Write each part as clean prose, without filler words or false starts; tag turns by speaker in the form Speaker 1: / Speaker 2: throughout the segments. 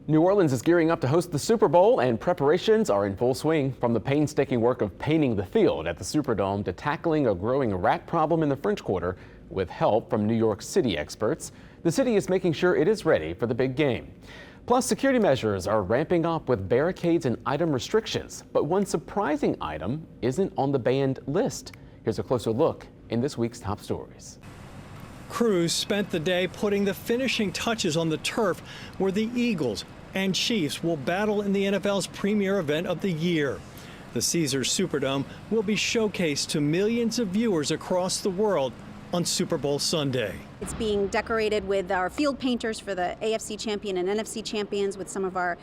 Speaker 1: New Orleans is gearing up to host the Super Bowl, and preparations are in full swing. From the painstaking work of painting the field at the Superdome to tackling a growing rat problem in the French Quarter with help from New York City experts, the city is making sure it is ready for the big game. Plus, security measures are ramping up with barricades and item restrictions. But one surprising item isn't on the banned list. Here's a closer look in this week's top stories.
Speaker 2: Crews spent the day putting the finishing touches on the turf where the Eagles and Chiefs will battle in the NFL's premier event of the year. The Caesars Superdome will be showcased to millions of viewers across the world on Super Bowl Sunday.
Speaker 3: It's being decorated with our field painters for the AFC champion and NFC champions, with some of our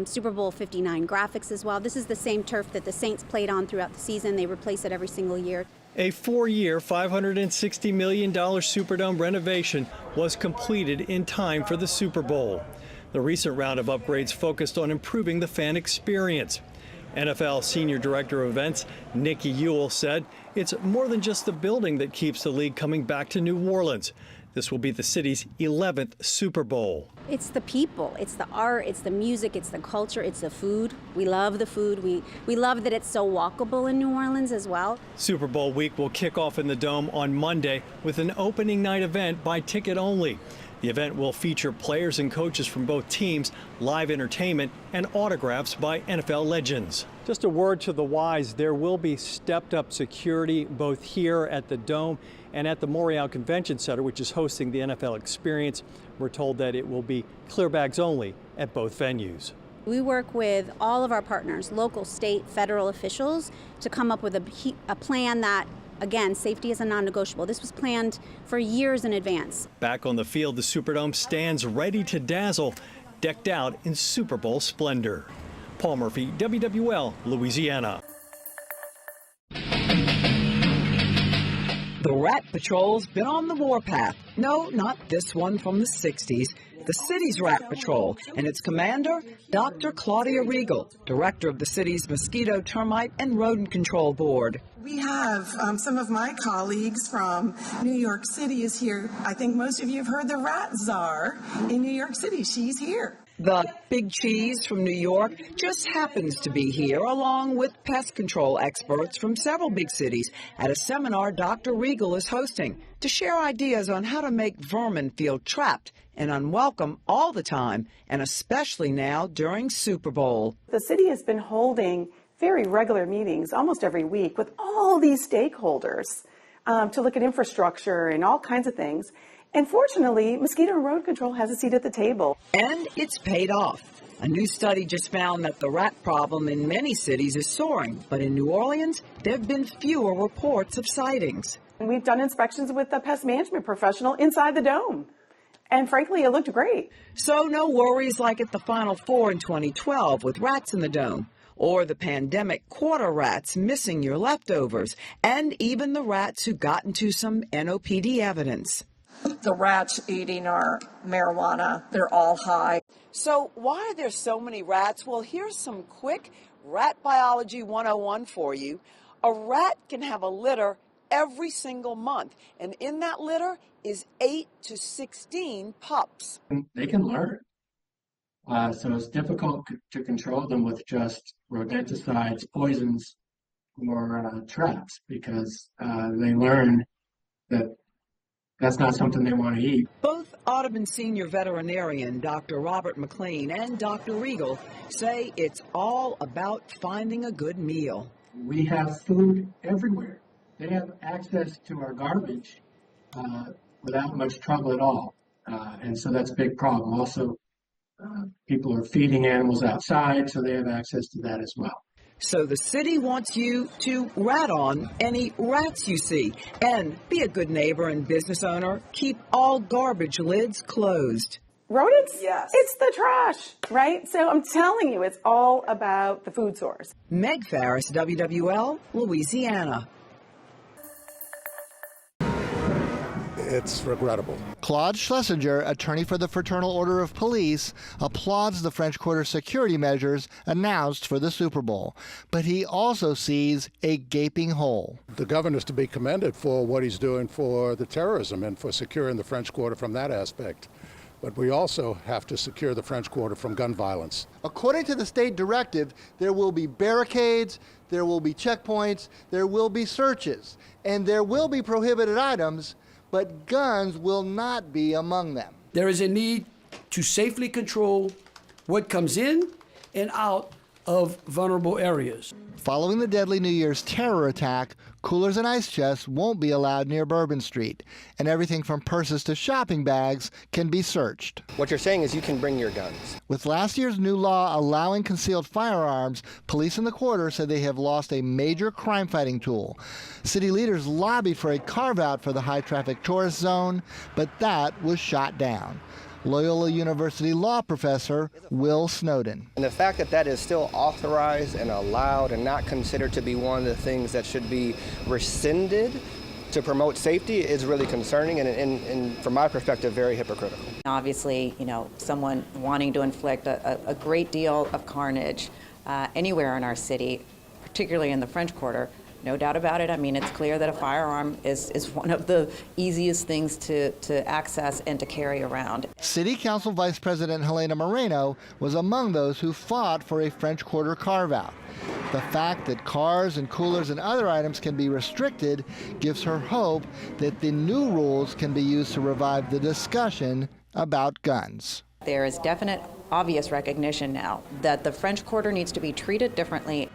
Speaker 3: Super Bowl 59 graphics as well. This is the same turf that the Saints played on throughout the season. They replace it every single year.
Speaker 2: A 4-year, $560 million Superdome renovation was completed in time for the Super Bowl. The recent round of upgrades focused on improving the fan experience. NFL Senior Director of Events Nikki Ewell said it's more than just the building that keeps the league coming back to New Orleans. This will be the city's 11th Super Bowl.
Speaker 3: It's the people, it's the art, it's the music, it's the culture, it's the food. We love the food. We love that it's so walkable in New Orleans as well.
Speaker 2: Super Bowl week will kick off in the Dome on Monday with an opening night event by ticket only. The event will feature players and coaches from both teams, live entertainment, and autographs by NFL legends. Just a word to the wise, there will be stepped-up security both here at the Dome and at the Montreal Convention Center, which is hosting the NFL experience. We're told that it will be clear bags only at both venues.
Speaker 3: We work with all of our partners, local, state, federal officials, to come up with a plan that, again, safety is a non-negotiable. This was planned for years in advance.
Speaker 2: Back on the field, the Superdome stands ready to dazzle, decked out in Super Bowl splendor. Paul Murphy, WWL, Louisiana.
Speaker 4: The Rat Patrol's been on the warpath. No, not this one from the 60s. The city's Rat Patrol and its commander, Dr. Claudia Riegel, director of the city's Mosquito, Termite, and Rodent Control Board.
Speaker 5: We have some of my colleagues from New York City is here. I think most of you have heard the Rat Czar in New York City. She's here.
Speaker 4: The Big Cheese from New York just happens to be here, along with pest control experts from several big cities, at a seminar Dr. Riegel is hosting to share ideas on how to make vermin feel trapped and unwelcome all the time, and especially now during Super Bowl.
Speaker 6: The city has been holding very regular meetings almost every week with all these stakeholders to look at infrastructure and all kinds of things. And fortunately, Mosquito and Rodent Control has a seat at the table.
Speaker 4: And it's paid off. A new study just found that the rat problem in many cities is soaring, but in New Orleans, there have been fewer reports of sightings.
Speaker 6: And we've done inspections with a pest management professional inside the Dome. And frankly, it looked great.
Speaker 4: So no worries like at the Final Four in 2012 with rats in the Dome, or the pandemic quarter rats missing your leftovers, and even the rats who got into some NOPD evidence.
Speaker 7: The rats eating our marijuana, they're all high.
Speaker 4: So why are there so many rats? Well, here's some quick Rat Biology 101 for you. A rat can have a litter every single month, and in that litter is 8 to 16 pups.
Speaker 8: They can learn. So it's difficult to control them with just rodenticides, poisons, or traps, because they learn that that's not something they want to eat.
Speaker 4: Both Audubon senior veterinarian Dr. Robert McLean and Dr. Riegel say it's all about finding a good meal.
Speaker 8: We have food everywhere. They have access to our garbage without much trouble at all. And so that's a big problem. Also, people are feeding animals outside, so they have access to that as well.
Speaker 4: So the city wants you to rat on any rats you see, and be a good neighbor and business owner. Keep all garbage lids closed.
Speaker 6: Rodents?
Speaker 5: Yes.
Speaker 6: It's the trash, right? So I'm telling you, it's all about the food source.
Speaker 4: Meg Farris, WWL, Louisiana.
Speaker 9: It's regrettable.
Speaker 10: Claude Schlesinger, attorney for the Fraternal Order of Police, applauds the French Quarter security measures announced for the Super Bowl. But he also sees a gaping hole.
Speaker 9: The governor's to be commended for what he's doing for the terrorism and for securing the French Quarter from that aspect. but we also have to secure the French Quarter from gun violence.
Speaker 10: According to the state directive, there will be barricades, there will be checkpoints, there will be searches, and there will be prohibited items, but guns will not be among them.
Speaker 11: There is a need to safely control what comes in and out of vulnerable areas.
Speaker 10: Following the deadly New Year's terror attack, coolers and ice chests won't be allowed near Bourbon Street, and everything from purses to shopping bags can be searched.
Speaker 12: What you're saying is you can bring your guns.
Speaker 10: With last year's new law allowing concealed firearms, police in the quarter said they have lost a major crime-fighting tool. City leaders lobbied for a carve-out for the high-traffic tourist zone, but that was shot down. Loyola University law professor Will Snowden.
Speaker 12: And the fact that that is still authorized and allowed and not considered to be one of the things that should be rescinded to promote safety is really concerning and from my perspective, very hypocritical.
Speaker 13: Obviously, someone wanting to inflict a great deal of carnage anywhere in our city, particularly in the French Quarter, no doubt about it. I mean, it's clear that a firearm is one of the easiest things to access and to carry around.
Speaker 10: City Council Vice President Helena Moreno was among those who fought for a French Quarter carve-out. The fact that cars and coolers and other items can be restricted gives her hope that the new rules can be used to revive the discussion about guns.
Speaker 13: There is definite, obvious recognition now that the French Quarter needs to be treated differently.